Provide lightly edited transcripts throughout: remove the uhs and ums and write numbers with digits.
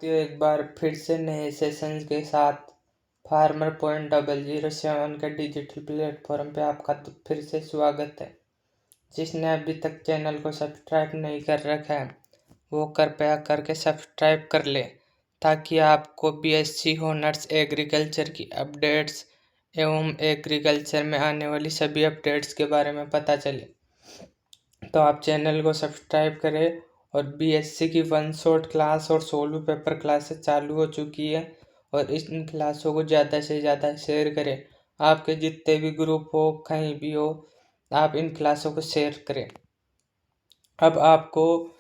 एक बार फिर से नए सेशंस के साथ Farmer.007 के डिजिटल प्लेटफॉर्म पे आपका तो फिर से स्वागत है। जिसने अभी तक चैनल को सब्सक्राइब नहीं कर रखा है वो कृपया करके सब्सक्राइब कर ले, ताकि आपको बीएससी ऑनर्स एग्रीकल्चर की अपडेट्स एवं एग्रीकल्चर में आने वाली सभी अपडेट्स के बारे में पता चले। तो आप चैनल को सब्सक्राइब करें। और बीएससी की वन शॉट क्लास और सोलो पेपर क्लासेस चालू हो चुकी है और इन क्लासों को ज़्यादा से ज़्यादा शेयर करें। आपके जितने भी ग्रुप हो, कहीं भी हो, आप इन क्लासों को शेयर करें। अब आपको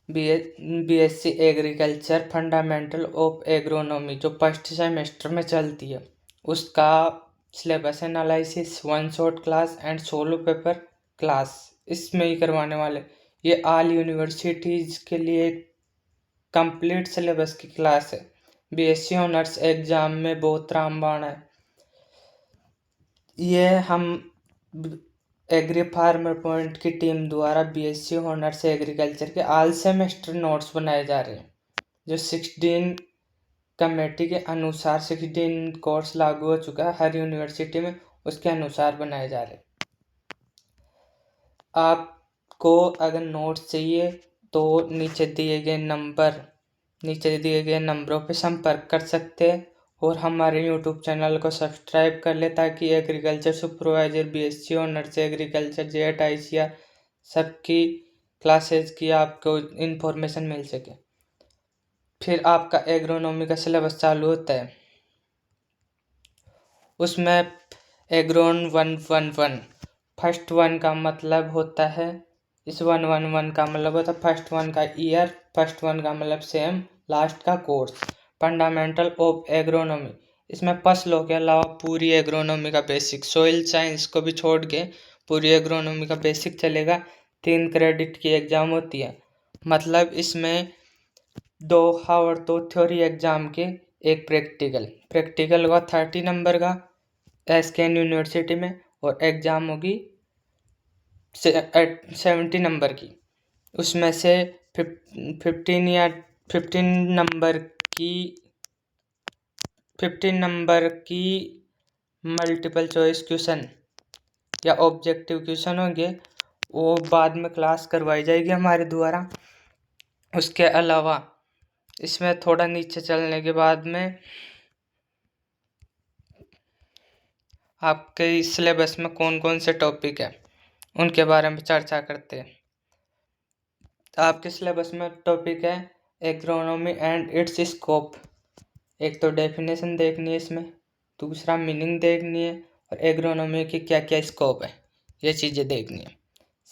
BSc agriculture fundamental of agronomy जो फर्स्ट सेमेस्टर में चलती है उसका syllabus analysis, one shot class and solo paper class इसमें ही करवाने वाले। ये ऑल यूनिवर्सिटीज के लिए एक कंप्लीट सिलेबस की क्लास है। बीएससी ऑनर्स एग्जाम में बहुत रामबाण है। ये हम एग्री फार्मर पॉइंट की टीम द्वारा बीएससी ऑनर्स एग्रीकल्चर के ऑल सेमेस्टर नोट्स बनाए जा रहे हैं, जो 16 कमेटी के अनुसार 16 कोर्स लागू हो चुका है हर यूनिवर्सिटी में, उसके अनुसार बनाए जा रहे हैं। आपको अगर नोट्स चाहिए तो नीचे दिए गए नंबरों पर संपर्क कर सकते हैं और हमारे यूट्यूब चैनल को सब्सक्राइब कर ले, ताकि agriculture supervisor, BSc honours agriculture, jet ICR सबकी क्लासेस की आपको इन्फॉर्मेशन मिल सके। फिर आपका एग्रोनॉमी का सिलेबस चालू होता है, उसमें एग्रोन 111 फर्स्ट वन का मतलब होता है, इस 111 का मतलब होता है फर्स्ट वन का ईयर, फर्स्ट वन का मतलब सेम, लास्ट का कोर्स। फंडामेंटल ऑफ एग्रोनॉमी, इसमें फसलों के अलावा पूरी एग्रोनॉमी का बेसिक, सोइल साइंस को भी छोड़ के पूरी एग्रोनॉमी का बेसिक चलेगा। 3 क्रेडिट की एग्जाम होती है, मतलब इसमें 2 और 2 थ्योरी एग्जाम के, एक प्रैक्टिकल होगा 30 नंबर का एसकेएन यूनिवर्सिटी में, और एग्जाम होगी 70 नंबर की। उसमें से 15 नंबर की मल्टीपल चॉइस क्वेश्चन या ऑब्जेक्टिव क्वेश्चन होंगे, वो बाद में क्लास करवाई जाएगी हमारे द्वारा। उसके अलावा इसमें थोड़ा नीचे चलने के बाद में आपके सिलेबस में कौन कौन से टॉपिक है उनके बारे में चर्चा करते हैं। आपके सिलेबस में टॉपिक है एग्रोनॉमी एंड इट्स स्कोप। एक तो डेफिनेशन देखनी है इसमें, दूसरा मीनिंग देखनी है, और एग्रोनॉमी की क्या क्या स्कोप है ये चीज़ें देखनी है।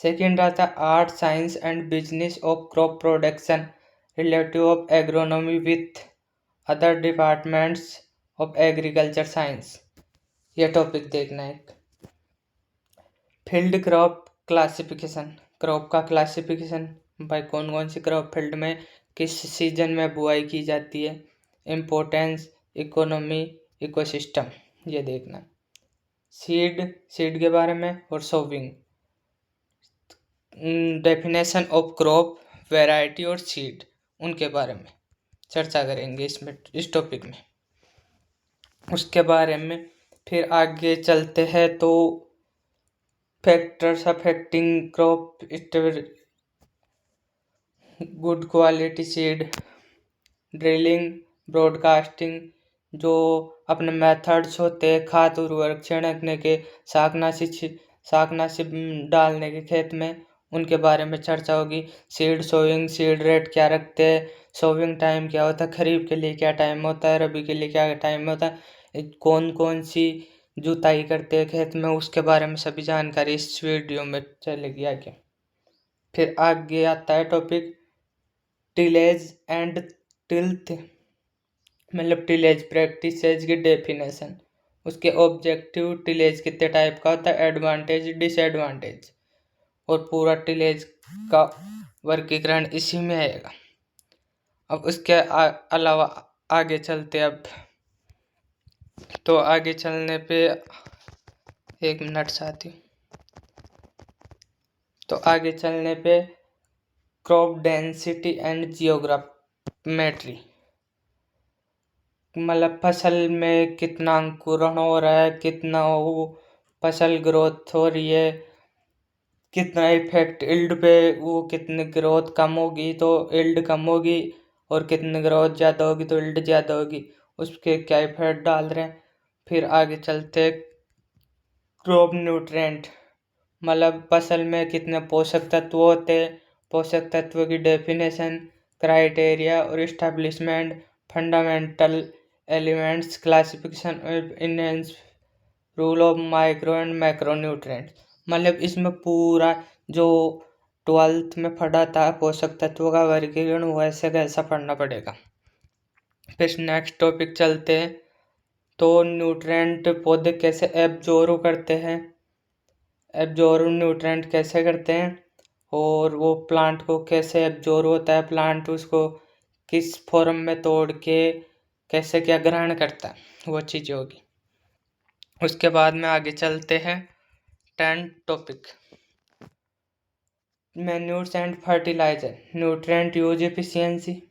सेकेंड आता है art, science and business of crop production relative of agronomy with other departments of agriculture science, ये टॉपिक देखना है। फील्ड क्रॉप क्लासिफिकेशन, क्रॉप का क्लासिफिकेशन, भाई कौन कौन सी क्रॉप फील्ड में किस सीजन में बुआई की जाती है, इम्पोर्टेंस, इकोनॉमी, इकोसिस्टम, ये देखना। सीड के बारे में, और sowing, definition of crop, variety और सीड, उनके बारे में चर्चा करेंगे इस टॉपिक में। उसके बारे में फिर आगे चलते हैं तो factors affecting crop, good quality seed, drilling, broadcasting, जो अपने मेथड्स होते हैं खाद उर्वरक छिड़कने के, शाकनाशी डालने के खेत में, उनके बारे में चर्चा होगी। सीड सोइंग, सीड रेट क्या रखते हैं, सोविंग टाइम क्या होता है, खरीफ के लिए क्या टाइम होता है, रबी के लिए क्या टाइम होता है, कौन कौन सी जुताई करते हैं खेत में, उसके बारे में सभी जानकारी इस वीडियो में चलेगी आगे। फिर आगे आता है टॉपिक टिलेज एंड टिल्थ, मतलब टिलेज प्रैक्टिसेज की डेफिनेशन, उसके ऑब्जेक्टिव, टिलेज कितने टाइप का होता है, एडवांटेज, डिसएडवांटेज, और पूरा टिलेज का वर्गीकरण इसी में आएगा। अब उसके अलावा आगे चलते, अब तो आगे चलने पे 1 मिनट साथी, तो आगे चलने पे क्रॉप डेंसिटी एंड मैट्री, मतलब फसल में कितना अंकुरण हो रहा है, कितना वो फसल ग्रोथ हो रही है, कितना इफेक्ट इल्ड पे, वो कितनी ग्रोथ कम होगी तो इल्ड कम होगी, और कितनी ग्रोथ ज़्यादा होगी तो इल्ड ज़्यादा होगी, उसके क्या इफेक्ट डाल रहे हैं। फिर आगे चलते क्रॉप न्यूट्रेंट, मतलब फसल में कितने पोषक तत्व होते हैं, पोषक तत्व की डेफिनेशन, क्राइटेरिया और establishment, fundamental elements, classification in rule of micro and macro nutrient. मतलब इसमें पूरा जो 12th में पढ़ा था पोषक तत्वों का वर्गीकरण, वैसे कैसा पढ़ना पड़ेगा। फिर नेक्स्ट टॉपिक चलते हैं, तो न्यूट्रेंट पौधे कैसे एब्जॉर्ब करते हैं, एब्जॉर्ब न्यूट्रेंट कैसे करते हैं, और वो प्लांट को कैसे एब्जॉर्ब होता है, प्लांट उसको किस फॉर्म में तोड़ के कैसे क्या ग्रहण करता है, वो चीज़ होगी। उसके बाद में आगे चलते हैं 10th topic, manures and fertilizer, nutrient use efficiency.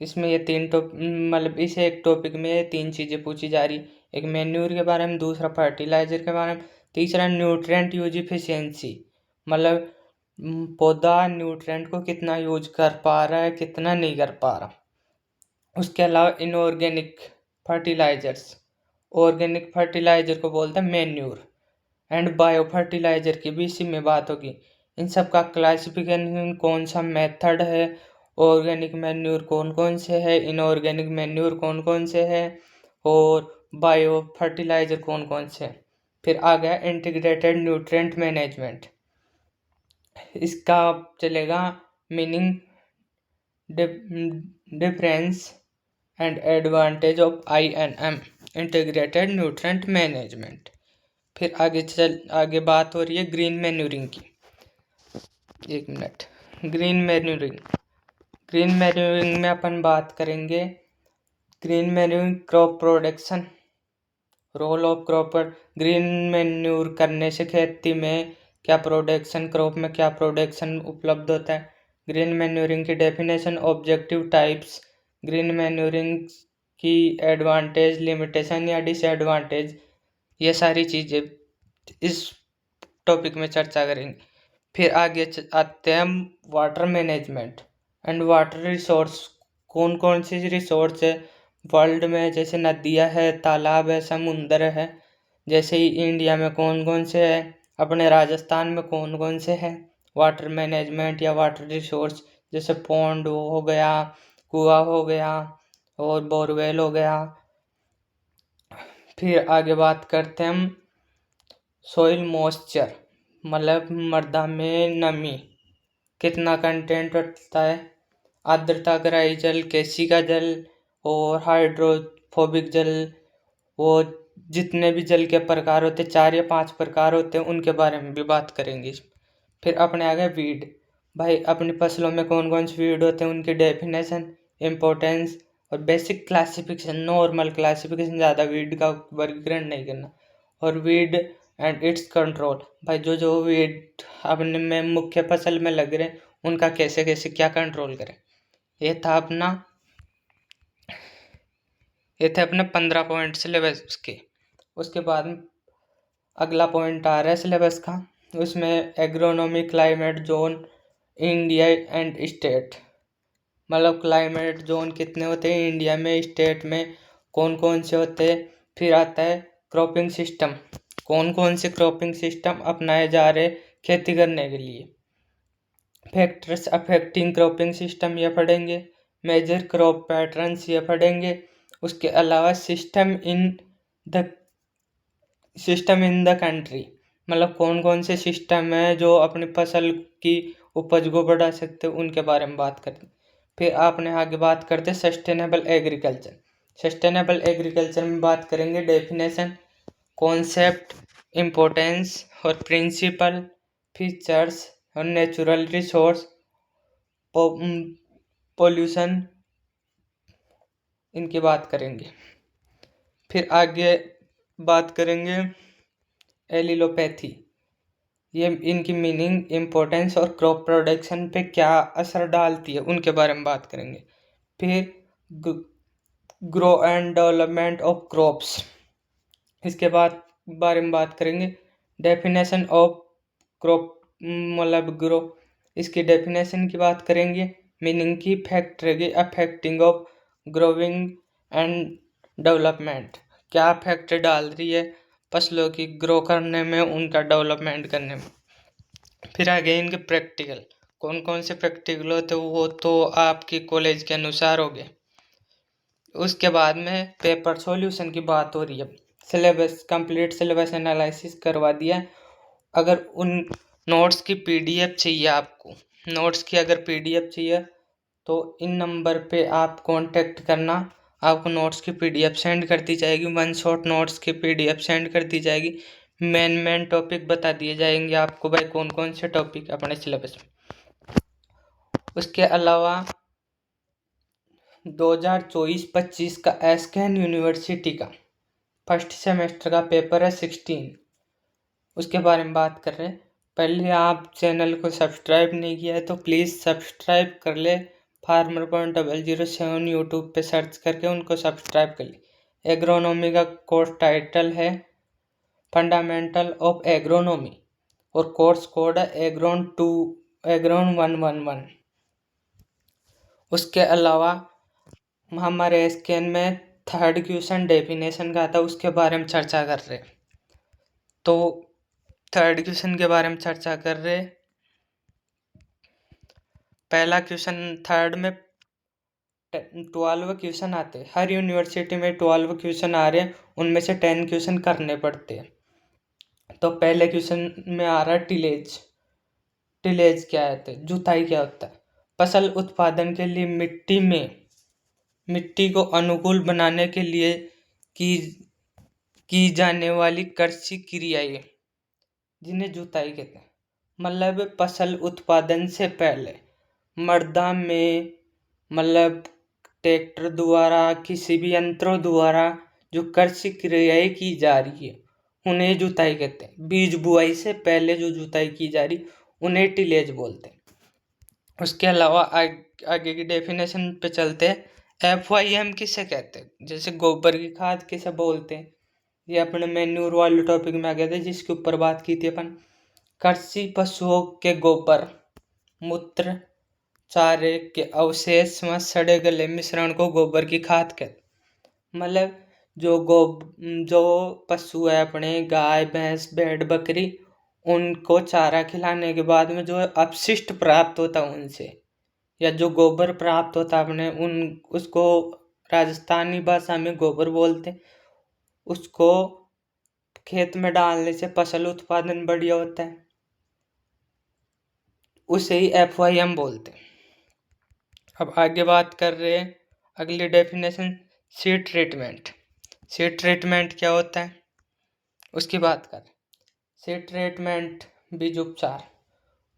इसमें ये तीन मतलब इस एक टॉपिक में ये तीन चीज़ें पूछी जा रही, एक मैन्यूर के बारे में, दूसरा फर्टिलाइजर के बारे में, तीसरा न्यूट्रेंट यूज एफिशिएंसी, मतलब पौधा न्यूट्रेंट को कितना यूज कर पा रहा है, कितना नहीं कर पा रहा। उसके अलावा इनऑर्गेनिक फर्टिलाइजर्स, ऑर्गेनिक फर्टिलाइजर को बोलते हैं मैन्यूर, एंड बायो फर्टिलाइजर की भी इसी में बात होगी। इन सब का क्लासिफिकेशन कौन सा मेथड है, ऑर्गेनिक मैन्यूर कौन कौन से है, इनऑर्गेनिक मैन्यूर कौन कौन से है, और बायो फर्टिलाइजर कौन कौन से है। फिर आ गया इंटीग्रेटेड न्यूट्रिएंट मैनेजमेंट, इसका चलेगा meaning, difference and advantage of INM, integrated nutrient management. फिर आगे बात हो रही है ग्रीन मैन्यूरिंग की। एक मिनट, ग्रीन मैन्यूरिंग, ग्रीन मैन्यूरिंग में अपन बात करेंगे green manuring crop production, role of crop. Green manure करने से खेती में क्या प्रोडक्शन, क्रॉप में क्या प्रोडक्शन उपलब्ध होता है। ग्रीन मैन्यूरिंग की definition, objective types, green manuring की एडवांटेज, लिमिटेशन या डिसएडवांटेज, ये सारी चीज़ें इस टॉपिक में चर्चा करेंगे। फिर आगे आते हैं हम water management and water resource, कौन कौन सी रिसोर्स है वर्ल्ड में, जैसे नदियाँ है, तालाब है, समुंदर है, जैसे ही इंडिया में कौन कौन से है, अपने राजस्थान में कौन कौन से है वाटर मैनेजमेंट या वाटर रिसोर्स, जैसे पौंड हो गया, कुआं हो गया, और बोरवेल हो गया। फिर आगे बात करते हैं हम सोइल मॉइस्चर, मतलब मृदा में नमी कितना कंटेंट रखता है, आर्द्रता, ग्राही जल, केशिका जल, और हाइड्रोफोबिक जल, वो जितने भी जल के प्रकार होते, 4 या 5 प्रकार होते हैं, उनके बारे में भी बात करेंगे। फिर अपने आगे वीड, भाई अपनी फसलों में कौन कौन से वीड होते हैं, उनकी डेफिनेशन, इम्पोर्टेंस, और बेसिक क्लासिफिकेशन, नॉर्मल क्लासिफिकेशन, ज़्यादा वीड का वर्गीकरण नहीं करना, और वीड एंड इट्स कंट्रोल, भाई जो जो वीड अपने में मुख्य फसल में लग रहे उनका कैसे कैसे क्या कंट्रोल करें। ये था अपना 15 पॉइंट सिलेबस के। उसके बाद अगला पॉइंट आ रहा है सिलेबस का, उसमें agronomy, climate zone, India and state, मतलब क्लाइमेट जोन कितने होते हैं इंडिया में, स्टेट में कौन कौन से होते हैं। फिर आता है क्रॉपिंग सिस्टम, कौन कौन से क्रॉपिंग सिस्टम अपनाए जा रहे खेती करने के लिए, फैक्टर्स अफेक्टिंग क्रॉपिंग सिस्टम ये पढ़ेंगे, मेजर क्रॉप पैटर्न्स ये पढ़ेंगे। उसके अलावा सिस्टम इन द कंट्री, मतलब कौन कौन से सिस्टम है जो अपनी फसल की उपज को बढ़ा सकते हैं, उनके बारे में बात करते हैं। फिर आपने आगे बात करते सस्टेनेबल एग्रीकल्चर, सस्टेनेबल एग्रीकल्चर में बात करेंगे डेफिनेशन, कॉन्सेप्ट, इम्पोर्टेंस और प्रिंसिपल, फीचर्स और नेचुरल रिसोर्स, पोल्यूशन, इनकी बात करेंगे। फिर आगे बात करेंगे एलिलोपैथी, ये इनकी मीनिंग, इम्पोर्टेंस और क्रॉप प्रोडक्शन पे क्या असर डालती है, उनके बारे में बात करेंगे। फिर grow and development of crops, इसके बाद बारे में बात करेंगे। डेफिनेशन ऑफ क्रॉप मतलब ग्रो, इसकी डेफिनेशन की बात करेंगे। मीनिंग की फैक्ट रहेगी affecting of growing and development, क्या इफेक्ट डाल रही है फसलों की ग्रो करने में, उनका डेवलपमेंट करने में। फिर आगे इनके प्रैक्टिकल, कौन कौन से प्रैक्टिकल होते वो तो आपकी कॉलेज के अनुसार हो गए। उसके बाद में पेपर सॉल्यूशन की बात हो रही है। सिलेबस कंप्लीट सिलेबस एनालिसिस करवा दिया। अगर उन नोट्स की पीडीएफ चाहिए आपको, नोट्स की अगर पीडीएफ चाहिए तो इन नंबर पे आप कांटेक्ट करना, आपको नोट्स की पीडीएफ सेंड कर दी जाएगी। वन शॉट नोट्स की पीडीएफ सेंड कर दी जाएगी। मेन टॉपिक बता दिए जाएंगे आपको भाई कौन कौन से टॉपिक अपने सिलेबस में। उसके अलावा 2024-25 का एसकेएन यूनिवर्सिटी का फर्स्ट सेमेस्टर का पेपर है 16, उसके बारे में बात कर रहे हैं। पहले आप चैनल को सब्सक्राइब नहीं किया है तो प्लीज़ सब्सक्राइब कर ले। farmer.007 यूट्यूब पे सर्च करके उनको सब्सक्राइब कर ले। एग्रोनॉमी का कोर्स टाइटल है फंडामेंटल ऑफ एग्रोनॉमी और कोर्स कोड है एग्रोन 111। उसके अलावा हमारे स्कैन में थर्ड क्वेश्चन डेफिनेशन का था, उसके बारे में चर्चा कर रहे। तो थर्ड क्वेश्चन के बारे में चर्चा कर रहे। पहला क्वेश्चन थर्ड में 12 क्वेश्चन आते, हर यूनिवर्सिटी में 12 क्वेश्चन आ रहे हैं, उनमें से 10 क्वेश्चन करने पड़ते हैं। तो पहले क्वेश्चन में आ रहा है टिलेज। टिलेज क्या है, जुताई क्या होता है। फसल उत्पादन के लिए मिट्टी को अनुकूल बनाने के लिए की जाने वाली कृषि क्रियाएं, जिन्हें जुताई कहते हैं। मतलब फसल उत्पादन से पहले मृदा में मतलब ट्रैक्टर द्वारा किसी भी यंत्रों द्वारा जो कृषि क्रियाएं की जा रही है उन्हें जुताई कहते हैं। बीज बुआई से पहले जो जुताई की जा रही उन्हें टिलेज बोलते हैं। उसके अलावा आगे की डेफिनेशन पे चलते हैं। FYM किसे कहते हैं, जैसे गोबर की खाद किसे बोलते हैं, ये अपने मैन्यूर वाले टॉपिक में आ गए थे जिसके ऊपर बात की थी अपन। कृषि पशुओं के गोबर मूत्र चारे के अवशेष व सड़े गले मिश्रण को गोबर की खाद कहते। मतलब जो पशु है अपने गाय भैंस भेड़ बकरी, उनको चारा खिलाने के बाद में जो अपशिष्ट प्राप्त होता है उनसे, या जो गोबर प्राप्त होता है अपने उसको राजस्थानी भाषा में गोबर बोलते। उसको खेत में डालने से फसल उत्पादन बढ़िया होता है, उसे ही FYM बोलते। अब आगे बात कर रहे हैं अगली definition, seed treatment. Seed treatment क्या होता है उसकी बात कर। सीड ट्रीटमेंट बीज उपचार,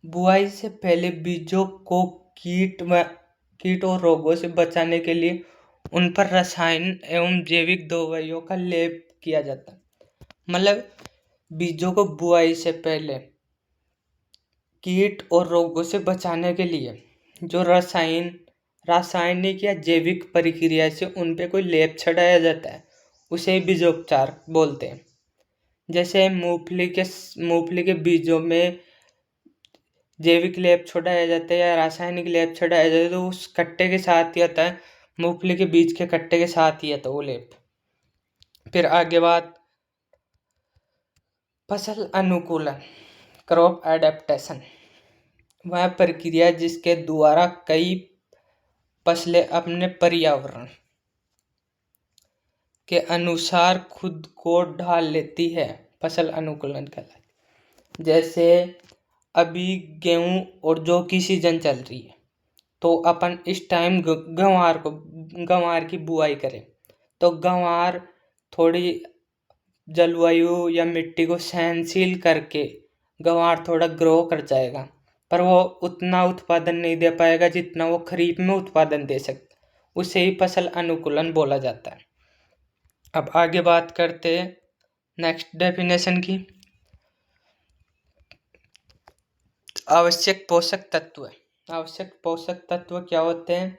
बुआई से पहले बीजों को कीट और रोगों से बचाने के लिए उन पर रसायन एवं जैविक दवाइयों का लेप किया जाता है। मतलब बीजों को बुआई से पहले कीट और रोगों से बचाने के लिए जो रासायनिक या जैविक प्रक्रिया से उन पे कोई लेप चढ़ाया जाता है उसे बीजोपचार बोलते हैं। जैसे मूंगफली के बीजों में जैविक लेप छोड़ाया जाता है या रासायनिक लेप छोड़ाया जाता है तो उस कट्टे के साथ ही आता है, मूंगफली के बीज के कट्टे के साथ ही आता है वो लेप। फिर आगे बात फसल अनुकूलन, क्रॉप एडेप्टेशन, वह प्रक्रिया जिसके द्वारा कई फसलें अपने पर्यावरण के अनुसार खुद को ढाल लेती है, फसल अनुकूलन कहलाती। जैसे अभी गेहूं और जौ की सीजन चल रही है तो अपन इस टाइम गंवार की बुआई करें तो गंवार थोड़ी जलवायु या मिट्टी को सहनशील करके गंवार थोड़ा ग्रो कर जाएगा, पर वो उतना उत्पादन नहीं दे पाएगा जितना वो खरीफ में उत्पादन दे सकता, उसे ही फसल अनुकूलन बोला जाता है। अब आगे बात करते हैं नेक्स्ट डेफिनेशन की। आवश्यक पोषक तत्व, आवश्यक पोषक तत्व क्या होते हैं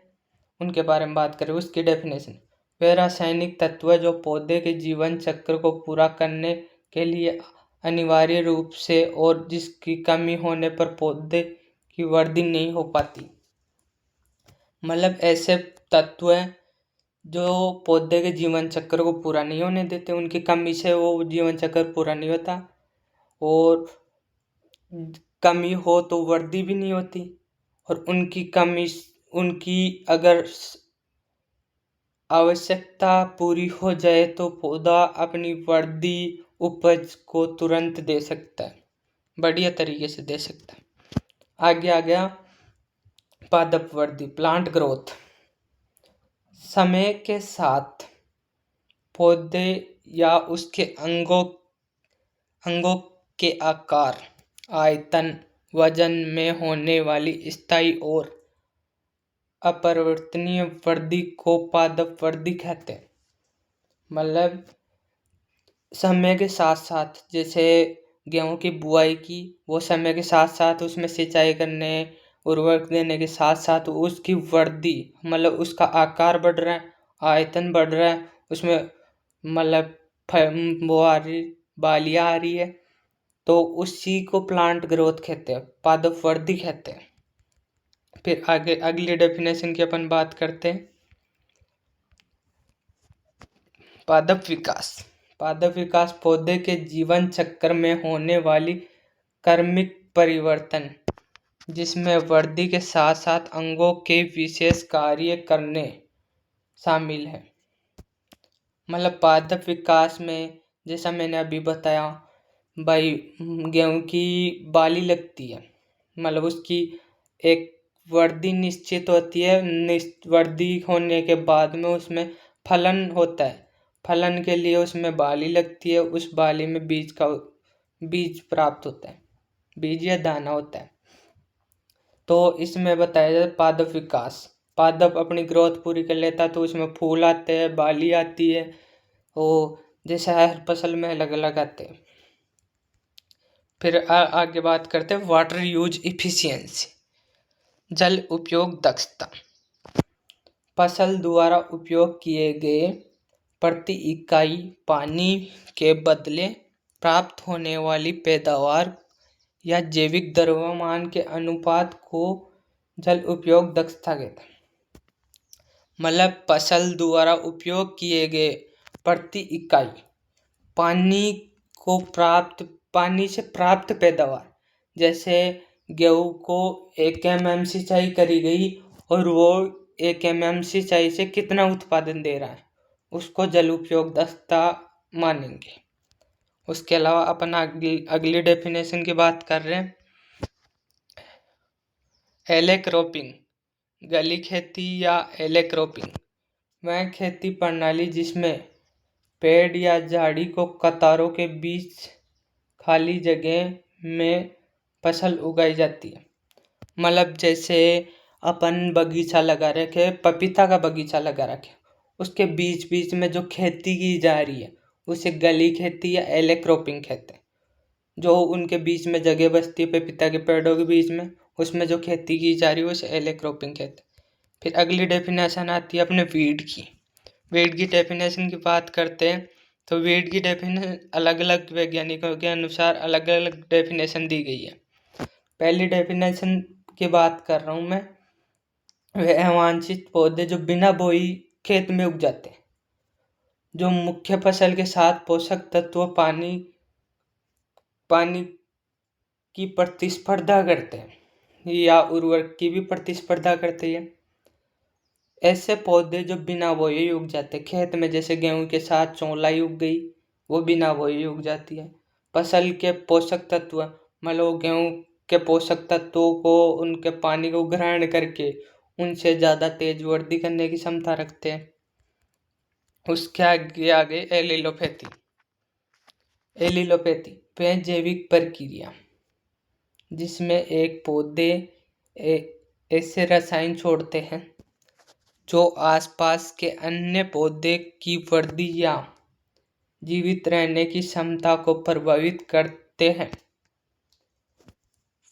उनके बारे में बात करें, उसकी डेफिनेशन। वे रासायनिक तत्व जो पौधे के जीवन चक्र को पूरा करने के लिए अनिवार्य रूप से और जिसकी कमी होने पर पौधे की वृद्धि नहीं हो पाती। मतलब ऐसे तत्व हैं जो पौधे के जीवन चक्र को पूरा नहीं होने देते, उनकी कमी से वो जीवन चक्र पूरा नहीं होता, और कमी हो तो वृद्धि भी नहीं होती, और उनकी अगर आवश्यकता पूरी हो जाए तो पौधा अपनी वृद्धि उपज को तुरंत दे सकता है, बढ़िया तरीके से दे सकता है। आगे आ गया पादप वृद्धि, प्लांट ग्रोथ। समय के साथ पौधे या उसके अंगों के आकार, आयतन, वजन में होने वाली स्थायी और अपरिवर्तनीय वृद्धि को पादप वृद्धि कहते हैं। मतलब समय के साथ साथ, जैसे गेहूं की बुआई की, वो समय के साथ साथ उसमें सिंचाई करने, उर्वरक देने के साथ साथ उसकी वृद्धि, मतलब उसका आकार बढ़ रहा है, आयतन बढ़ रहा है, उसमें मतलब वो आ रही, बालियाँ आ रही है, तो उसी को प्लांट ग्रोथ कहते हैं, पादप वृद्धि कहते हैं। फिर आगे अगली डेफिनेशन की अपन बात करते हैं, पादप विकास। पादप विकास पौधे के जीवन चक्र में होने वाली क्रमिक परिवर्तन जिसमें वृद्धि के साथ साथ अंगों के विशेष कार्य करने शामिल है। मतलब पादप विकास में जैसा मैंने अभी बताया भाई, गेहूं की बाली लगती है, मतलब उसकी एक वृद्धि निश्चित होती है, वृद्धि होने के बाद में उसमें फलन होता है, फलन के लिए उसमें बाली लगती है, उस बाली में बीज प्राप्त होता है, बीज या दाना होता है। तो इसमें बताया जाए पादप विकास, पादप अपनी ग्रोथ पूरी कर लेता है तो उसमें फूल आते हैं, बाली आती है, वो जैसे हर फसल में अलग अलग आते हैं। फिर आगे बात करते हैं वाटर यूज इफिशियंसी, जल उपयोग दक्षता। फसल द्वारा उपयोग किए गए प्रति इकाई पानी के बदले प्राप्त होने वाली पैदावार या जैविक द्रव्यमान के अनुपात को जल उपयोग दक्षता कहते हैं। मतलब फसल द्वारा उपयोग किए गए प्रति इकाई पानी से प्राप्त पैदावार, जैसे गेहूं को 1 mm सिंचाई करी गई और वो 1 mm सिंचाई से कितना उत्पादन दे रहा है, उसको जल उपयोग दक्षता मानेंगे। उसके अलावा अपन अगली डेफिनेशन की बात कर रहे हैं, एलेक्रोपिंग, गली खेती या एलेक्रोपिंग वह खेती प्रणाली जिसमें पेड़ या झाड़ी को कतारों के बीच खाली जगह में फसल उगाई जाती है। मतलब जैसे अपन बगीचा लगा रखे, पपीता का बगीचा लगा रखे, उसके बीच बीच में जो खेती की जा रही है उसे गली खेती या एलेक्रोपिंग कहते हैं। जो उनके बीच में जगह बचती है पपीता के पेड़ों के बीच में, उसमें जो खेती की जा रही है उसे एलेक्रोपिंग कहते हैं। फिर अगली डेफिनेशन आती है अपने वीड की। वीड की डेफिनेशन की बात करते हैं तो वीड की डेफिनेशन अलग अलग वैज्ञानिकों के अनुसार अलग अलग डेफिनेशन दी गई है। पहली डेफिनेशन की बात कर रहा हूँ मैं, वह अवांछित पौधे जो बिना बोई खेत में उग जाते हैं, जो मुख्य फसल के साथ पोषक तत्व पानी की प्रतिस्पर्धा करते हैं या उर्वरक की भी प्रतिस्पर्धा करते हैं। ऐसे पौधे जो बिना बोए उग जाते हैं खेत में, जैसे गेहूं के साथ चौलाई उग गई, वो बिना बोए उग जाती है। फसल के पोषक तत्व, मतलब गेहूं के पोषक तत्वों को उनके पानी को ग्रहण करके उनसे ज़्यादा तेज वृद्धि करने की क्षमता रखते हैं। उसके आगे एलिलोपैथी। वह जैविक प्रक्रिया जिसमें एक पौधे ऐसे रसायन छोड़ते हैं जो आसपास के अन्य पौधे की वृद्धि या जीवित रहने की क्षमता को प्रभावित करते हैं,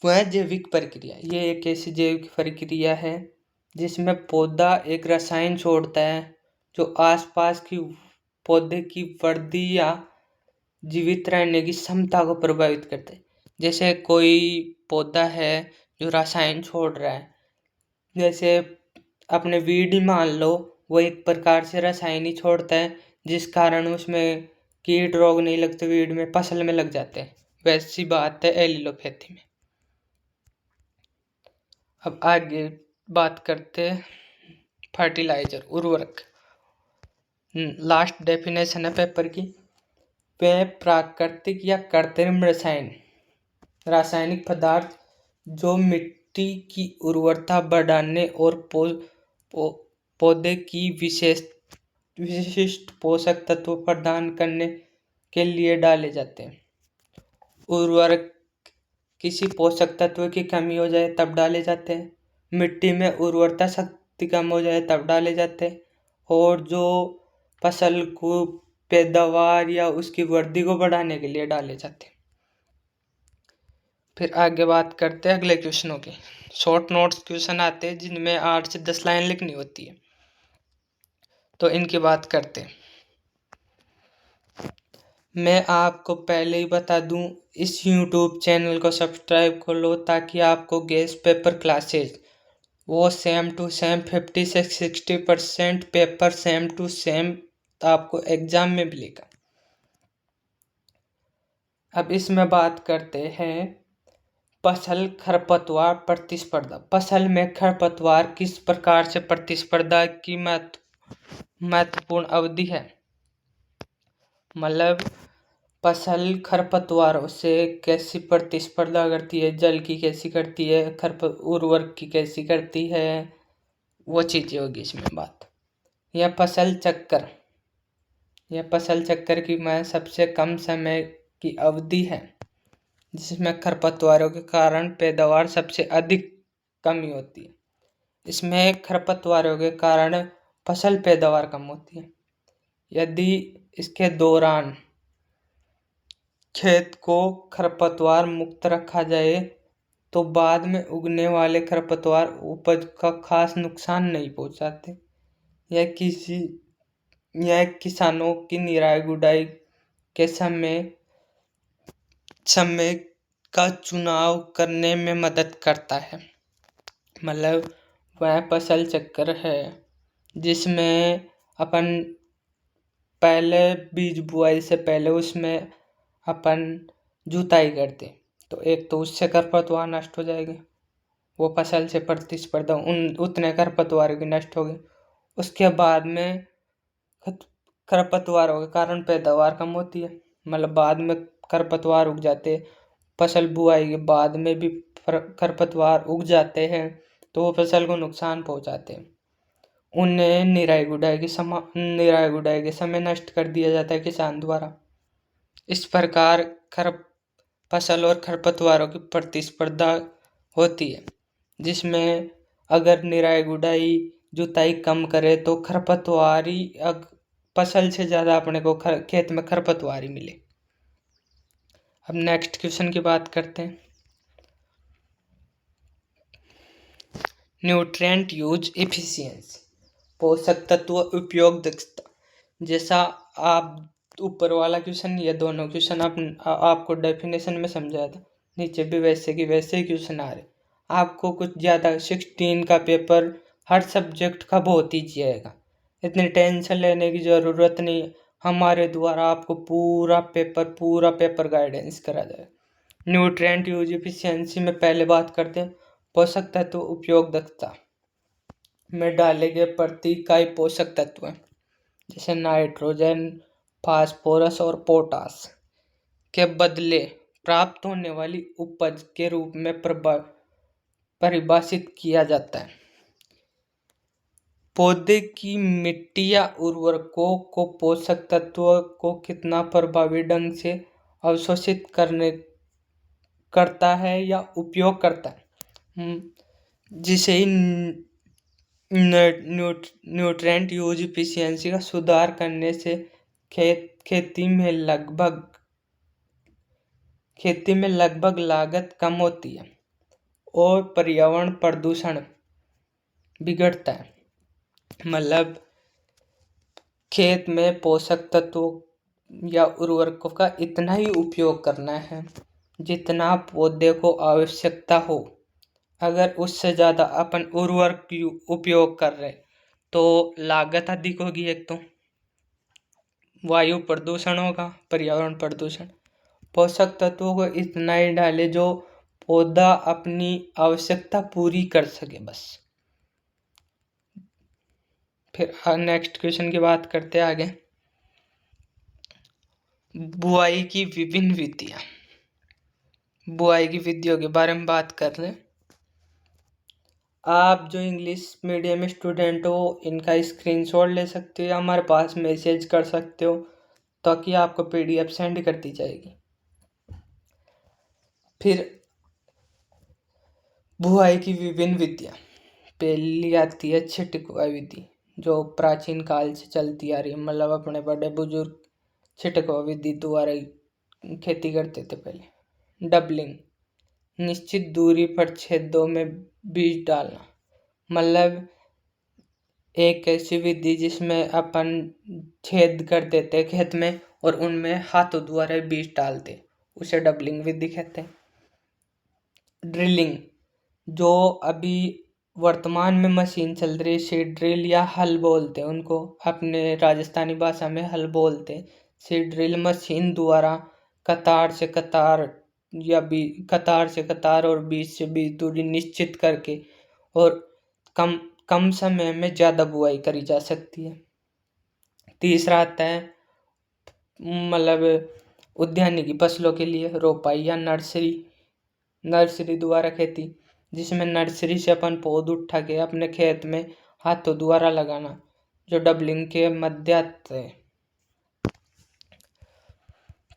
वह जैविक प्रक्रिया। ये एक ऐसी जैविक प्रक्रिया है जिसमें पौधा एक रसायन छोड़ता है जो आसपास की पौधे की वृद्धि या जीवित रहने की क्षमता को प्रभावित करता है। जैसे कोई पौधा है जो रसायन छोड़ रहा है, जैसे अपने वीड ही मान लो, वो एक प्रकार से रसायन ही छोड़ता है जिस कारण उसमें कीट रोग नहीं लगते, वीड में फसल में लग जाते हैं। वैसी बात है एलिलोपैथी में। अब आगे बात करते हैं फर्टिलाइजर, उर्वरक। लास्ट डेफिनेशन है पेपर की, वे प्राकृतिक या कृत्रिम रासायनिक पदार्थ जो मिट्टी की उर्वरता बढ़ाने और पौधे की विशिष्ट पोषक तत्व प्रदान करने के लिए डाले जाते हैं। उर्वरक किसी पोषक तत्व की कमी हो जाए तब डाले जाते हैं, मिट्टी में उर्वरता शक्ति कम हो जाए तब डाले जाते हैं, और जो फसल को पैदावार या उसकी वृद्धि को बढ़ाने के लिए डाले जाते हैं। फिर आगे बात करते हैं अगले क्वेश्चनों की। शॉर्ट नोट्स क्वेश्चन आते हैं जिनमें 8 से 10 लाइन लिखनी होती है, तो इनकी बात करते हैं। मैं आपको पहले ही बता दूं, इस YouTube चैनल को सब्सक्राइब कर लो ताकि आपको गेस्ट पेपर क्लासेस वो सेम टू सेम 50 से 60% पेपर सेम टू सेम आपको एग्जाम में मिलेगा। अब इसमें बात करते हैं फसल खरपतवार प्रतिस्पर्धा। फसल में खरपतवार किस प्रकार से प्रतिस्पर्धा की महत्वपूर्ण अवधि है। मतलब फसल खरपतवारों से कैसी प्रतिस्पर्धा करती है, जल की कैसी करती है, उर्वरक की कैसी करती है, वो चीज़ें होगी इसमें बात। यह फसल चक्कर की सबसे कम समय की अवधि है जिसमें खरपतवारों के कारण पैदावार सबसे अधिक कमी होती है। इसमें खरपतवारों के कारण फसल पैदावार कम होती है। यदि इसके दौरान खेत को खरपतवार मुक्त रखा जाए तो बाद में उगने वाले खरपतवार उपज का खास नुकसान नहीं पहुंचाते। यह किसानों की निराई गुड़ाई के समय का चुनाव करने में मदद करता है। मतलब वह फसल चक्र है जिसमें अपन पहले बीज बुआई से पहले उसमें अपन जुताई करते, तो एक तो उससे खरपतवार नष्ट हो जाएगी, वो फसल से प्रतिस्पर्धा उतने खरपतवार की नष्ट होगी। उसके बाद में खरपतवारों के कारण पैदावार कम होती है। मतलब बाद में खरपतवार उग जाते, फसल बुआई के बाद में भी खरपतवार उग जाते हैं तो वो फसल को नुकसान पहुंचाते हैं। उन्हें निराई गुड़ाई के समय नष्ट कर दिया जाता है किसान द्वारा। इस प्रकार फसल और खरपतवारों की प्रतिस्पर्धा होती है, जिसमें अगर निराई गुड़ाई जुताई कम करे तो खरपतवारी फसल से ज़्यादा अपने को खेत में खरपतवारी मिले। अब नेक्स्ट क्वेश्चन की बात करते हैं। न्यूट्रिएंट यूज एफिशिएंसी, पोषक तत्व उपयोग दक्षता। जैसा आप ऊपर वाला क्वेश्चन, ये दोनों क्वेश्चन आपको डेफिनेशन में समझाया था, नीचे भी वैसे की वैसे ही क्वेश्चन आ रहे। आपको कुछ ज़्यादा 16 का पेपर हर सब्जेक्ट का बहुत ईजी आएगा, इतनी टेंशन लेने की ज़रूरत नहीं है। हमारे द्वारा आपको पूरा पेपर गाइडेंस करा जाए। न्यूट्रिएंट यूज एफिशिएंसी में पहले बात करते हैं पोषक तत्व उपयोग दक्षता में डाले गए प्रति इकाई पोषक तत्व हैं, जैसे नाइट्रोजन, फास्फोरस और पोटास के बदले प्राप्त होने वाली उपज के रूप में परिभाषित किया जाता है। पौधे की मिट्टी या उर्वरकों को पोषक तत्वों को कितना प्रभावी ढंग से अवशोषित करता है या उपयोग करता है, जिसे न्यूट्रिएंट यूज एफिशिएंसी का सुधार करने से खेती में लगभग लागत कम होती है और पर्यावरण प्रदूषण बिगड़ता है। मतलब खेत में पोषक तत्वों या उर्वरकों का इतना ही उपयोग करना है जितना पौधे को आवश्यकता हो। अगर उससे ज़्यादा अपन उर्वरक उपयोग कर रहे तो लागत अधिक होगी, एक तो वायु प्रदूषण होगा, पर्यावरण प्रदूषण। पोषक तत्वों को इतना ही डाले जो पौधा अपनी आवश्यकता पूरी कर सके बस। फिर नेक्स्ट क्वेश्चन की बात करते हैं आगे। बुआई की विभिन्न विधियां। बुआई की विधियों के बारे में बात कर रहे हैं। आप जो इंग्लिश मीडियम स्टूडेंट हो इनका स्क्रीनशॉट ले सकते हो या हमारे पास मैसेज कर सकते हो ताकि आपको PDF सेंड कर दी जाएगी। फिर बुआई की विभिन्न विधियां। पहली आती है छिटकुआ विधि, जो प्राचीन काल से चलती आ रही है। मतलब अपने बड़े बुजुर्ग छिटकुआ विधि द्वारा ही खेती करते थे पहले। डबलिंग, निश्चित दूरी पर छेदों में बीज डालना। मतलब एक ऐसी विधि जिसमें अपन छेद कर देते खेत में और उनमें हाथों द्वारा बीज डालते, उसे डबलिंग विधि कहते हैं। ड्रिलिंग, जो अभी वर्तमान में मशीन चल रही है, सीड ड्रिल या हल बोलते हैं उनको, अपने राजस्थानी भाषा में हल बोलते हैं। सीड ड्रिल मशीन द्वारा कतार से कतार या कतार से कतार और बीच से बीच दूरी निश्चित करके और कम समय में ज़्यादा बुआई करी जा सकती है। तीसरा आता है मतलब उद्यानिकी फसलों के लिए रोपाई या नर्सरी द्वारा खेती, जिसमें नर्सरी से अपन पौध उठा के अपने खेत में हाथों द्वारा लगाना, जो डबलिंग के मध्य आते हैं।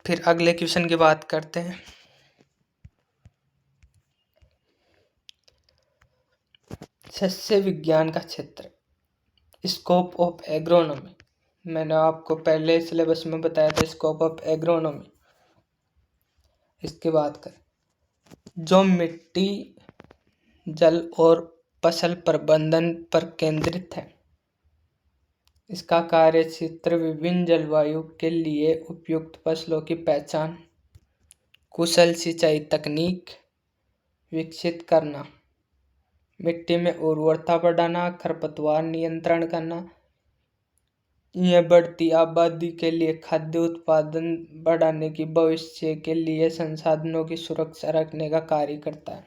फिर अगले क्वेश्चन की बात करते हैं। सस्य विज्ञान का क्षेत्र, स्कोप ऑफ एग्रोनॉमी। मैंने आपको पहले सिलेबस में बताया था स्कोप ऑफ एग्रोनॉमी। इसकी बात करें, जो मिट्टी, जल और फसल प्रबंधन पर केंद्रित है। इसका कार्य क्षेत्र विभिन्न जलवायु के लिए उपयुक्त फसलों की पहचान, कुशल सिंचाई तकनीक विकसित करना, मिट्टी में उर्वरता बढ़ाना, खरपतवार नियंत्रण करना, यह बढ़ती आबादी के लिए खाद्य उत्पादन बढ़ाने की भविष्य के लिए संसाधनों की सुरक्षा रखने का कार्य करता है।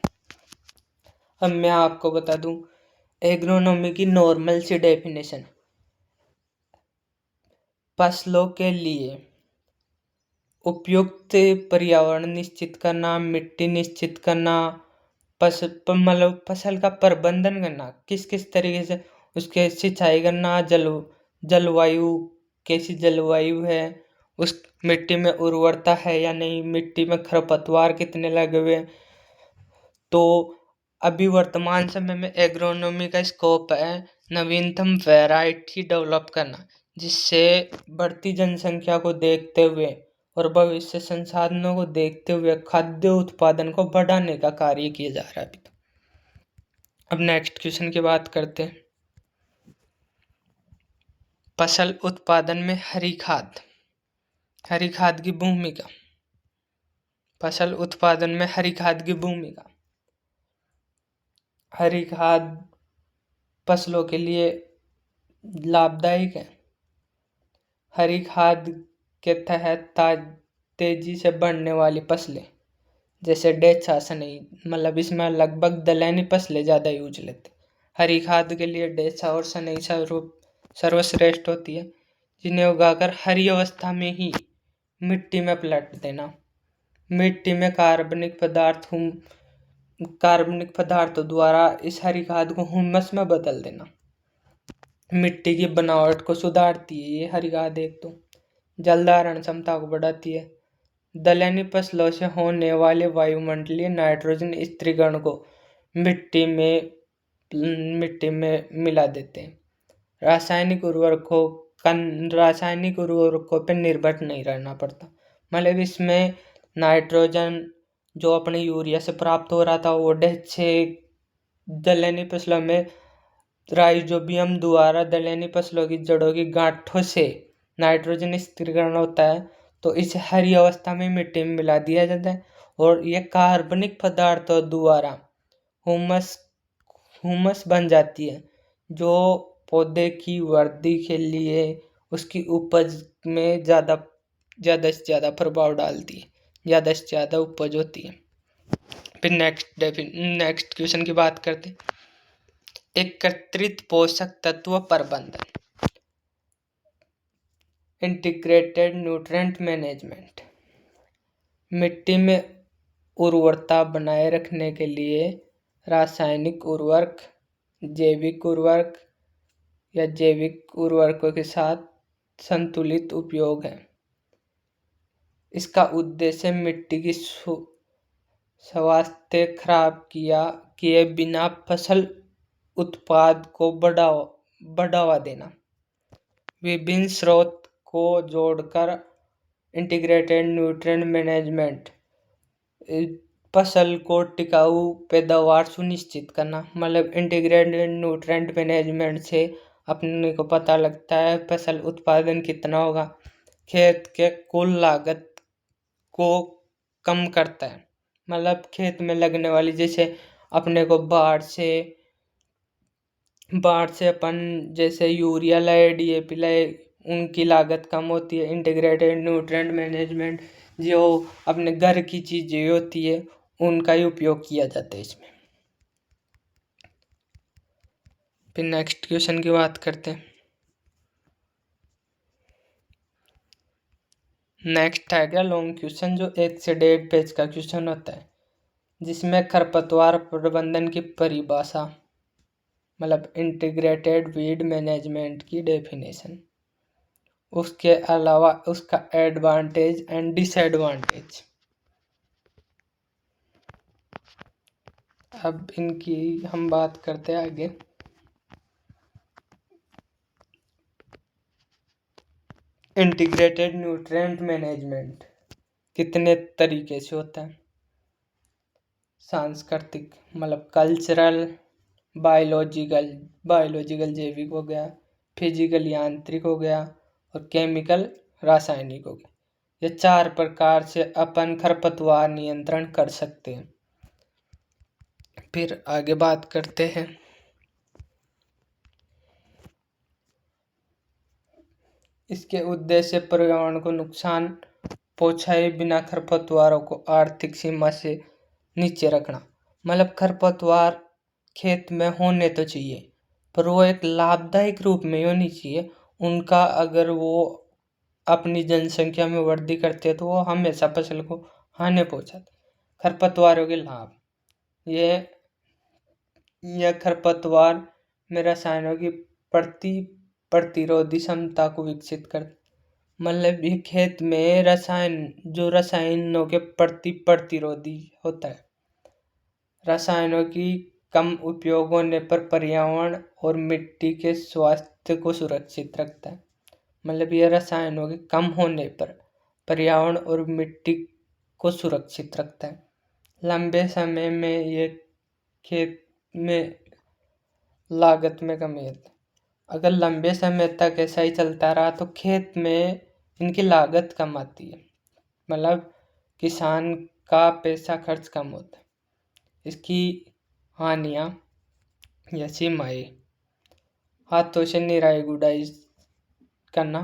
अब मैं आपको बता दूं एग्रोनॉमी की नॉर्मल सी डेफिनेशन। फसलों के लिए उपयुक्त पर्यावरण निश्चित करना, मिट्टी निश्चित करना, मतलब फसल का प्रबंधन करना, किस किस तरीके से उसके सिंचाई करना, जलवायु कैसी जलवायु है, उस मिट्टी में उर्वरता है या नहीं, मिट्टी में खरपतवार कितने लगे हुए। तो अभी वर्तमान समय में एग्रोनॉमी का स्कोप है नवीनतम वैरायटी डेवलप करना, जिससे बढ़ती जनसंख्या को देखते हुए और भविष्य संसाधनों को देखते हुए खाद्य उत्पादन को बढ़ाने का कार्य किया जा रहा है अभी तो। अब नेक्स्ट क्वेश्चन की बात करते हैं। फसल उत्पादन में हरी खाद की भूमिका। फसल उत्पादन में हरी खाद की भूमिका। हरी खाद फसलों के लिए लाभदायक है। हरी खाद के तहत तेजी से बढ़ने वाली फसलें जैसे डेचा, सनई, मतलब इसमें लगभग दलहनी फसलें ज़्यादा यूज लेते। हरी खाद के लिए डेचा और सनई सर्वश्रेष्ठ होती है, जिन्हें उगाकर हरी अवस्था में ही मिट्टी में पलट देना। मिट्टी में कार्बनिक पदार्थों द्वारा इस हरी खाद को हुमस में बदल देना। मिट्टी की बनावट को सुधारती है ये हरी खाद। एक तो जल धारण क्षमता को बढ़ाती है। दलहनी फसलों से होने वाले वायुमंडलीय नाइट्रोजन स्थिरीकरण को मिट्टी में मिला देते हैं। रासायनिक उर्वरकों पर निर्भर नहीं रहना पड़ता। मतलब इसमें नाइट्रोजन जो अपने यूरिया से प्राप्त हो रहा था वो से दलहनी फसलों में राइजोबियम द्वारा दलहनी फसलों की जड़ों की गांठों से नाइट्रोजन स्थिरीकरण होता है, तो इसे हरी अवस्था में मिट्टी में मिला दिया जाता है और यह कार्बनिक पदार्थों द्वारा हुमस हुमस बन जाती है, जो पौधे की वृद्धि के लिए उसकी उपज में ज़्यादा से ज़्यादा प्रभाव डालती है, ज़्यादा से ज़्यादा उपज होती है। फिर नेक्स्ट क्वेश्चन की बात करते हैं, एकत्रित पोषक तत्व प्रबंधन, इंटीग्रेटेड न्यूट्रिएंट मैनेजमेंट। मिट्टी में उर्वरता बनाए रखने के लिए रासायनिक उर्वरक, जैविक उर्वरक या जैविक उर्वरकों के साथ संतुलित उपयोग है। इसका उद्देश्य मिट्टी की स्वास्थ्य खराब किए बिना फसल उत्पाद को बढ़ावा देना। विभिन्न स्रोत को जोड़कर इंटीग्रेटेड न्यूट्रिएंट मैनेजमेंट फसल को टिकाऊ पैदावार सुनिश्चित करना। मतलब इंटीग्रेटेड न्यूट्रिएंट मैनेजमेंट से अपने को पता लगता है फसल उत्पादन कितना होगा, खेत के कुल लागत को कम करता है। मतलब खेत में लगने वाली, जैसे अपने को बाढ़ से अपन जैसे यूरिया लाए, DAP लाए, उनकी लागत कम होती है। इंटीग्रेटेड न्यूट्रिएंट मैनेजमेंट जो अपने घर की चीज़ें होती है उनका ही उपयोग किया जाता है इसमें। फिर नेक्स्ट क्वेश्चन की बात करते हैं। नेक्स्ट है क्या लॉन्ग क्वेश्चन, जो 1 से 1.5 पेज का क्वेश्चन होता है, जिसमें खरपतवार प्रबंधन की परिभाषा, मतलब इंटीग्रेटेड वीड मैनेजमेंट की डेफिनेशन, उसके अलावा उसका एडवांटेज एंड डिसएडवांटेज। अब इनकी हम बात करते हैं आगे। इंटीग्रेटेड न्यूट्रिएंट मैनेजमेंट कितने तरीके से होता है? सांस्कृतिक, मतलब कल्चरल, बायोलॉजिकल जैविक हो गया, फिजिकल यांत्रिक हो गया, और केमिकल रासायनिक हो गया। ये 4 प्रकार से अपन खरपतवार नियंत्रण कर सकते हैं। फिर आगे बात करते हैं। इसके उद्देश्य पर्यावरण को नुकसान पहुंचाए बिना खरपतवारों को आर्थिक सीमा से नीचे रखना। मतलब खरपतवार खेत में होने तो चाहिए, पर वो एक लाभदायक रूप में होनी चाहिए। उनका अगर वो अपनी जनसंख्या में वृद्धि करते हैं तो वो हमेशा फसल को हानि पहुंचाते। खरपतवारों के लाभ, यह खरपतवार में रसायनों की प्रतिरोधी क्षमता को विकसित कर, मतलब ये खेत में रसायनों के प्रतिरोधी होता है। रसायनों की कम उपयोग होने पर पर्यावरण और मिट्टी के स्वास्थ्य को सुरक्षित रखता है। मतलब ये रसायनों के कम होने पर पर्यावरण और मिट्टी को सुरक्षित रखता है। लंबे समय में ये खेत में लागत में कमी होती है। अगर लंबे समय तक ऐसा ही चलता रहा तो खेत में इनकी लागत कम आती है, मतलब किसान का पैसा खर्च कम होता है। इसकी हानियाँ या सीमाएँ, हाथों से निराई गुड़ाई करना,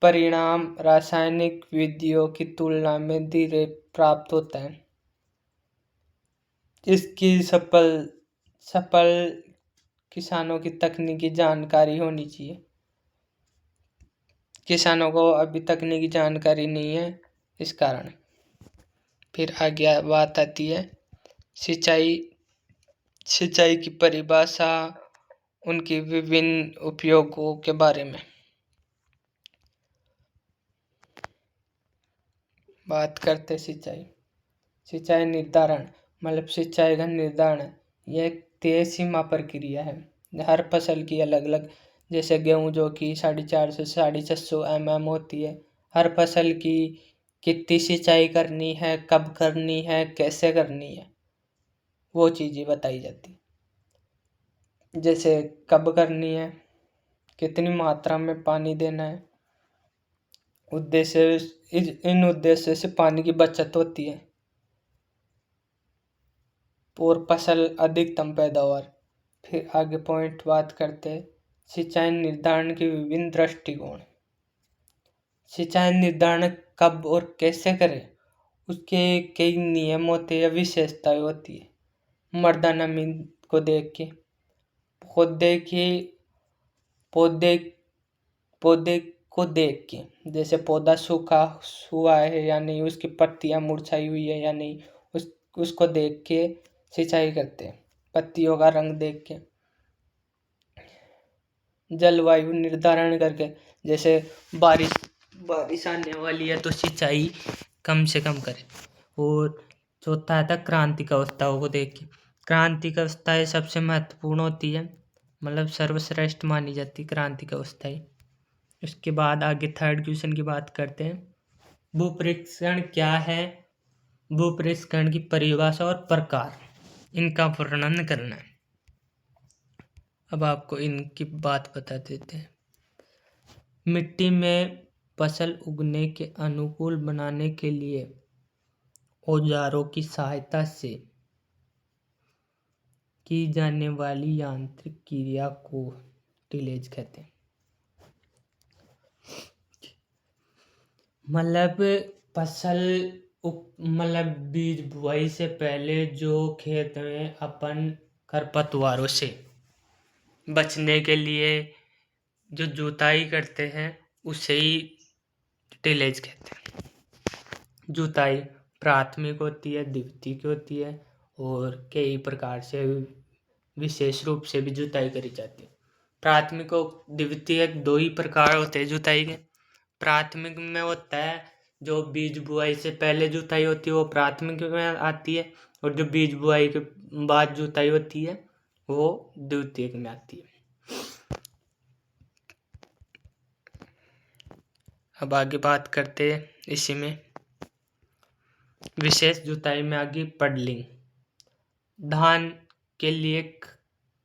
परिणाम रासायनिक विधियों की तुलना में धीरे प्राप्त होता है। इसकी सफल किसानों की तकनीकी जानकारी होनी चाहिए। किसानों को अभी तकनीकी जानकारी नहीं है, इस कारण। फिर आगे बात आती है सिंचाई की परिभाषा, उनकी विभिन्न उपयोगों के बारे में बात करते। सिंचाई निर्धारण, मतलब सिंचाई का निर्धारण यह एक तय सीमा प्रक्रिया है। हर फसल की अलग अलग, जैसे गेहूँ जो कि 450 से 650 mm होती है। हर फसल की कितनी सिंचाई करनी है, कब करनी है, कैसे करनी है, वो चीज़ें बताई जाती। जैसे कब करनी है, कितनी मात्रा में पानी देना है। इन उद्देश्य से पानी की बचत होती है और फसल अधिकतम पैदावार। फिर आगे पॉइंट बात करते हैं सिंचाई निर्धारण के विभिन्न दृष्टिकोण। सिंचाई निर्धारण कब और कैसे करें, उसके कई नियम होते हैं या विशेषताएं होती है। मृदा नमी को देख के, पौधे की पौधे पौधे को देख के, जैसे पौधा सूखा हुआ है या नहीं, उसकी पत्तियां मुरझाई हुई है या नहीं, उसको देख के सिंचाई करते हैं। पत्तियों का रंग देख के। जलवायु निर्धारण करके, जैसे बारिश आने वाली है तो सिंचाई कम से कम करें। और चौथा आता है क्रांतिक अवस्थाओं को देख के। क्रांतिक अवस्थाएं सबसे महत्वपूर्ण होती है, मतलब सर्वश्रेष्ठ मानी जाती क्रांतिक अवस्थाएं। उसके बाद आगे थर्ड क्वेश्चन की बात करते हैं। भूपरीक्षण क्या है, भूपरीक्षण की परिभाषा और प्रकार, इनका वर्णन करना है। अब आपको इनकी बात बता देते हैं। मिट्टी में फसल उगने के अनुकूल बनाने के लिए औजारों की सहायता से की जाने वाली यांत्रिक क्रिया को टिलेज कहते हैं। मतलब मतलब बीज बुआई से पहले जो खेत में अपन खरपतवारों से बचने के लिए जो जुताई करते हैं उसे ही टिलेज कहते हैं। जुताई प्राथमिक होती है, द्वितीयक होती है और कई प्रकार से विशेष रूप से भी जुताई करी जाती है। प्राथमिक और द्वितीयक दो ही प्रकार होते हैं जुताई के। प्राथमिक में होता है जो बीज बुआई से पहले जुताई होती है वो प्राथमिक में आती है, और जो बीज बुआई के बाद जुताई होती है वो द्वितीयक में आती है। अब आगे बात करते हैं इसी में विशेष जुताई में आगे पडलिंग। धान के लिए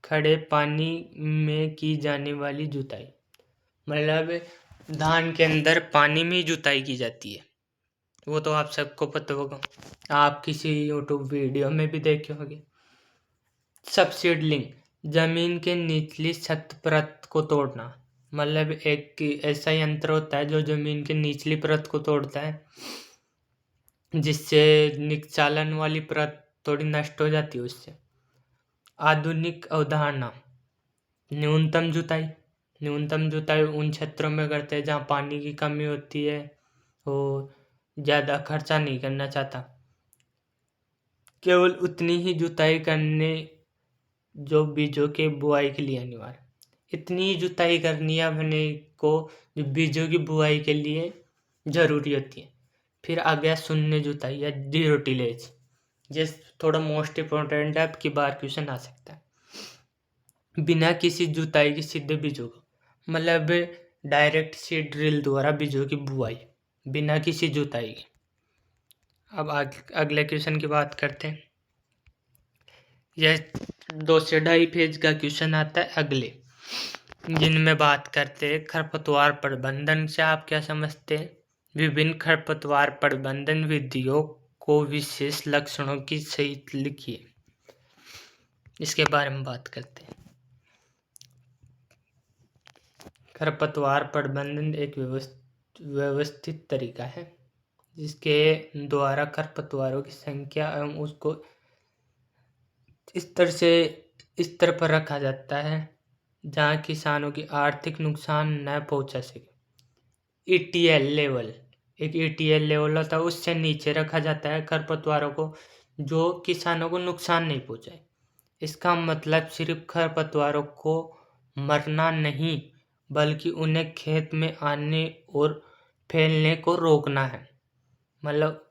खड़े पानी में की जाने वाली जुताई, मतलब धान के अंदर पानी में जुताई की जाती है। वो तो आप सबको पता होगा, आप किसी यूट्यूब वीडियो में भी देखे होंगे। सबसीडलिंग, जमीन के निचली सख्त परत को तोड़ना, मतलब एक ऐसा यंत्र होता है जो जमीन के निचली परत को तोड़ता है, जिससे निकालन वाली परत थोड़ी नष्ट हो जाती है उससे। आधुनिक अवधारणा, न्यूनतम जुताई उन क्षेत्रों में करते हैं जहाँ पानी की कमी होती है और ज़्यादा खर्चा नहीं करना चाहता। केवल उतनी ही जुताई करने जो बीजों के बुआई के लिए अनिवार्य, इतनी ही जुताई करनी है अपने को जो बीजों की बुआई के लिए जरूरी होती है। फिर आ गया शून्य जुताई या जीरो टिलेज, जिस थोड़ा मोस्ट इम्पोर्टेंट है, आपकी बार क्वेश्चन आ सकता है। बिना किसी जुताई के सीधे बीजों को, मतलब डायरेक्ट सीड ड्रिल द्वारा बीजों की बुआई बिना किसी जुताई के। अब अगले क्वेश्चन की बात करते हैं। यह 2 से 2.5 पेज का क्वेश्चन आता है अगले, जिनमें बात करते हैं खरपतवार प्रबंधन से आप क्या समझते हैं। विभिन्न खरपतवार प्रबंधन विधियों को विशेष लक्षणों की सहित लिखिए, इसके बारे में बात करते हैं। खरपतवार प्रबंधन एक व्यवस्थित तरीका है जिसके द्वारा खरपतवारों की संख्या एवं उसको इस तरह पर रखा जाता है जहाँ किसानों की आर्थिक नुकसान न पहुँचा सके। ETL लेवल, एक ETL लेवल होता है, उससे नीचे रखा जाता है खरपतवारों को जो किसानों को नुकसान नहीं पहुँचाए। इसका मतलब सिर्फ खरपतवारों को मरना नहीं बल्कि उन्हें खेत में आने और फैलने को रोकना है। मतलब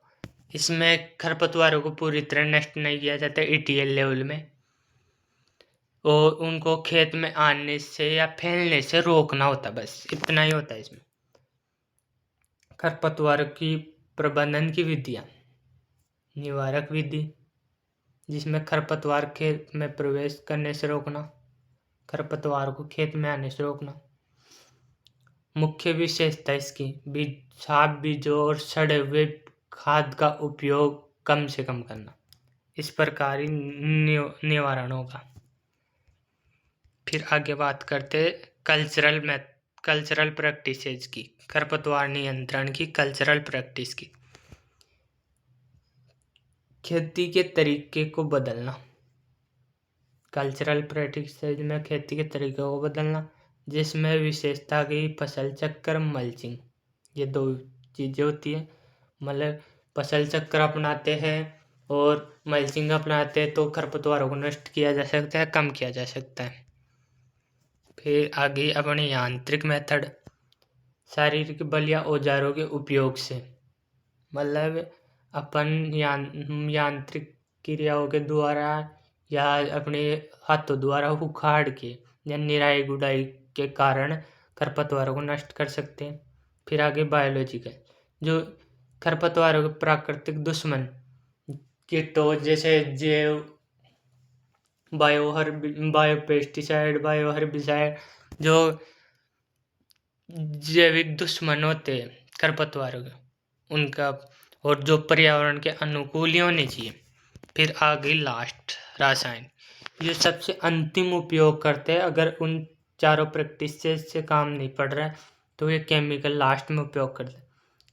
इसमें खरपतवारों को पूरी तरह नष्ट नहीं किया जाता ETL लेवल में, और उनको खेत में आने से या फैलने से रोकना होता, बस इतना ही होता है इसमें। खरपतवार की प्रबंधन की विधियाँ, निवारक विधि जिसमें खरपतवार खेत में प्रवेश करने से रोकना, खरपतवार को खेत में आने से रोकना। मुख्य विशेषता इसकी साफ बीजों और सड़े हुए खाद का उपयोग कम से कम करना। इस प्रकार ही निवारण होगा। फिर आगे बात करते कल्चरल प्रैक्टिसेज की, खरपतवार नियंत्रण की कल्चरल प्रैक्टिस की। खेती के तरीके को बदलना। कल्चरल प्रैक्टिसेज में खेती के तरीके को बदलना, जिसमें विशेषता की फसल चक्र, मल्चिंग, ये 2 चीजें होती है। मतलब फसल चक्र अपनाते हैं और मल्चिंग अपनाते हैं तो खरपतवारों को नष्ट किया जा सकता है, कम किया जा सकता है। फिर आगे अपने यांत्रिक मेथड, शारीरिक बल या औजारों के उपयोग से, मतलब अपन यांत्रिक क्रियाओं के द्वारा या अपने हाथों द्वारा उखाड़ के या निराई गुड़ाई के कारण खरपतवारों को नष्ट कर सकते हैं। फिर आगे बायोलॉजिकल, जो खरपतवारों के प्राकृतिक दुश्मन कीटों जैसे जैव बायोपेस्टिसाइड, बायोहर्बिसाइड, जो जैविक दुश्मन होते हैं खरपतवारों के, उनका, और जो पर्यावरण के अनुकूल ही होने चाहिए। फिर आगे लास्ट रासायन, ये सबसे अंतिम उपयोग करते हैं। अगर उन चारों प्रैक्टिस से काम नहीं पड़ रहा है तो ये केमिकल लास्ट में उपयोग करते हैं।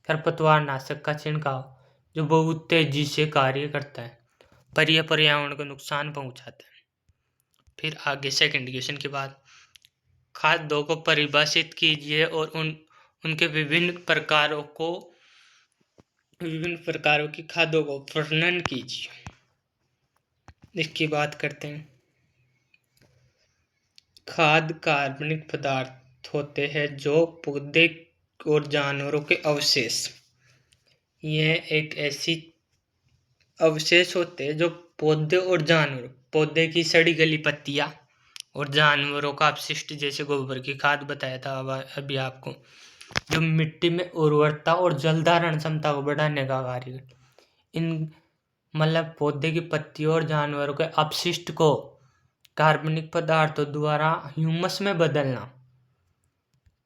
खरपतवार नाशक का छिड़काव, जो बहुत तेजी से कार्य करता है पर यह पर्यावरण को नुकसान पहुंचाता है। फिर आगे सेकंड क्वेश्चन के बाद खाद्यों को परिभाषित कीजिए और उनके विभिन्न प्रकारों की खाद्यों को वर्णन कीजिए। इसकी बात करते हैं। खाद्य कार्बनिक पदार्थ होते हैं जो पौधे और जानवरों के अवशेष, यह एक ऐसी अवशेष होते हैं जो पौधे और जानवर, पौधे की सड़ी गली पत्तियां और जानवरों का अपशिष्ट जैसे गोबर की खाद बताया था अभी आपको, जो मिट्टी में उर्वरता और जल धारण क्षमता को बढ़ाने का कार्य करते। इन मतलब पौधे की पत्तियों और जानवरों के अपशिष्ट को कार्बनिक पदार्थों द्वारा ह्यूमस में बदलना,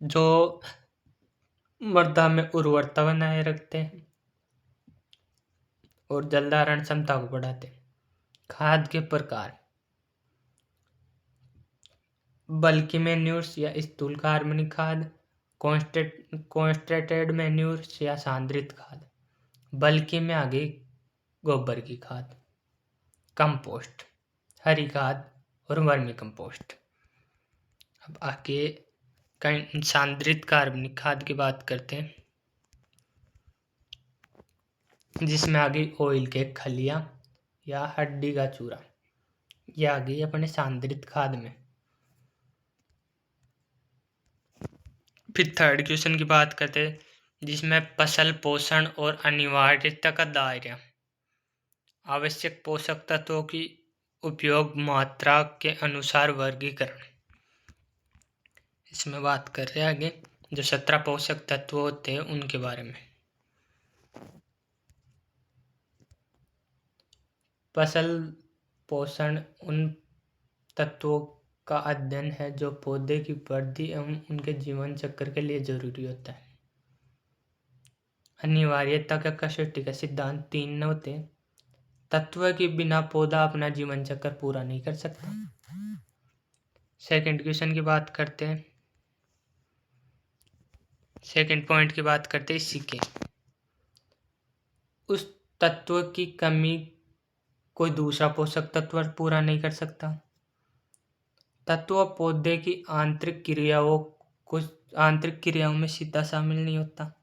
जो मृदा में उर्वरता बनाए रखते हैं और जल धारण क्षमता को बढ़ाते हैं। खाद के प्रकार, बल्की मैन्यूर्स या स्थूल कार्बनिक खाद, कॉन्सेंट्रेटेड मैन्यूर्स या सांद्रित खाद। बल्की में आगे गोबर की खाद, कंपोस्ट, हरी खाद और वर्मी कंपोस्ट। अब आगे सांद्रित कार्बनिक खाद की बात करते हैं, जिसमें आगे ऑयल के खलियां या हड्डी का चूरा, यह आ गई अपने सांद्रित खाद में। फिर थर्ड क्वेश्चन की बात करते हैं, जिसमें फसल पोषण और अनिवार्यता का दायरा, आवश्यक पोषक तत्वों की उपयोग मात्रा के अनुसार वर्गीकरण। इसमें बात कर रहे हैं आगे जो 17 पोषक तत्व होते हैं उनके बारे में। फसल पोषण उन तत्वों का अध्ययन है जो पौधे की वृद्धि एवं उनके जीवन चक्र के लिए जरूरी होता है। अनिवार्यता का कसौटी का सिद्धांत 3 होते हैं। तत्व के बिना पौधा अपना जीवन चक्र पूरा नहीं कर सकता। सेकंड क्वेश्चन की बात करते हैं, सेकंड पॉइंट की बात करते हैं इसी के, उस तत्व की कमी कोई दूसरा पोषक तत्व पूरा नहीं कर सकता। तत्व पौधे की आंतरिक क्रियाओं में सीधा शामिल नहीं होता।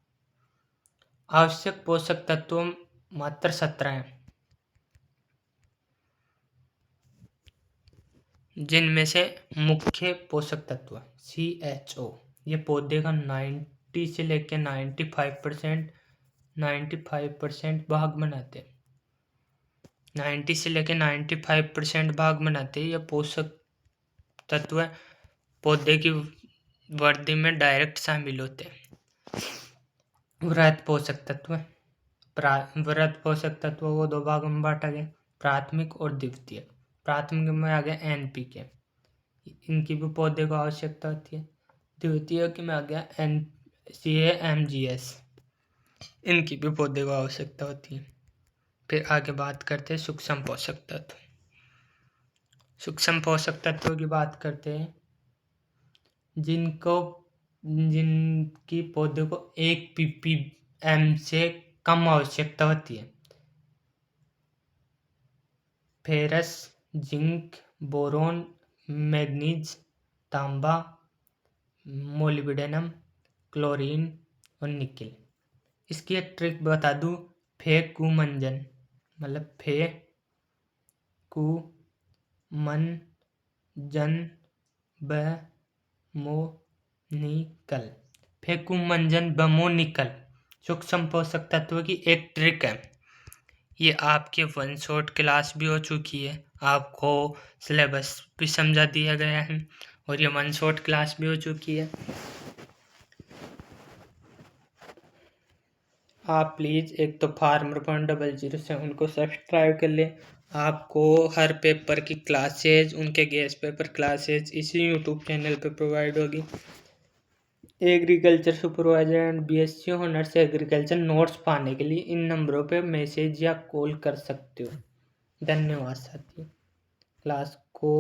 आवश्यक पोषक तत्व मात्र 17 हैं, जिनमें से मुख्य पोषक तत्व CHO, ये पौधे का 90 से लेकर 95% भाग बनाते हैं। 90 से लेकर 95% भाग बनाते हैं। यह पोषक तत्व पौधे की वृद्धि में डायरेक्ट शामिल होते हैं। वृहद पोषक तत्व को 2 भागों में बांटा गया, प्राथमिक और द्वितीयक। प्राथमिक में आ गया NPK, इनकी भी पौधे को आवश्यकता होती है। द्वितीय की में आ गया NCA-MGS, इनकी भी पौधे को आवश्यकता होती है। फिर आगे बात करते हैं सूक्ष्म पोषक तत्व। सूक्ष्म पोषक तत्वों की बात करते हैं जिनकी पौधे को 1 ppm से कम आवश्यकता होती है। फेरस, जिंक, बोरोन, मैग्नीज, तांबा, मोलिब्डेनम, क्लोरीन और निकेल। इसकी एक ट्रिक बता दूं, फेकुमंजन मतलब फेकुमंजन बमोनिकल सूक्ष्म पोषक तत्व की एक ट्रिक है। ये आपके वन शॉट क्लास भी हो चुकी है, आपको सिलेबस भी समझा दिया गया है और ये वन शॉट क्लास भी हो चुकी है। आप प्लीज़ एक तो farmer.00 से उनको सब्सक्राइब कर लें। आपको हर पेपर की क्लासेज, उनके गेस्ट पेपर क्लासेज इसी यूट्यूब चैनल पे प्रोवाइड होगी। Agriculture supervisor and BSc honours agriculture notes पाने के लिए इन नंबरों पे मैसेज या कॉल कर सकते हो। धन्यवाद साथियों। क्लास को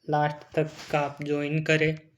लास्ट तक आप ज्वाइन करें।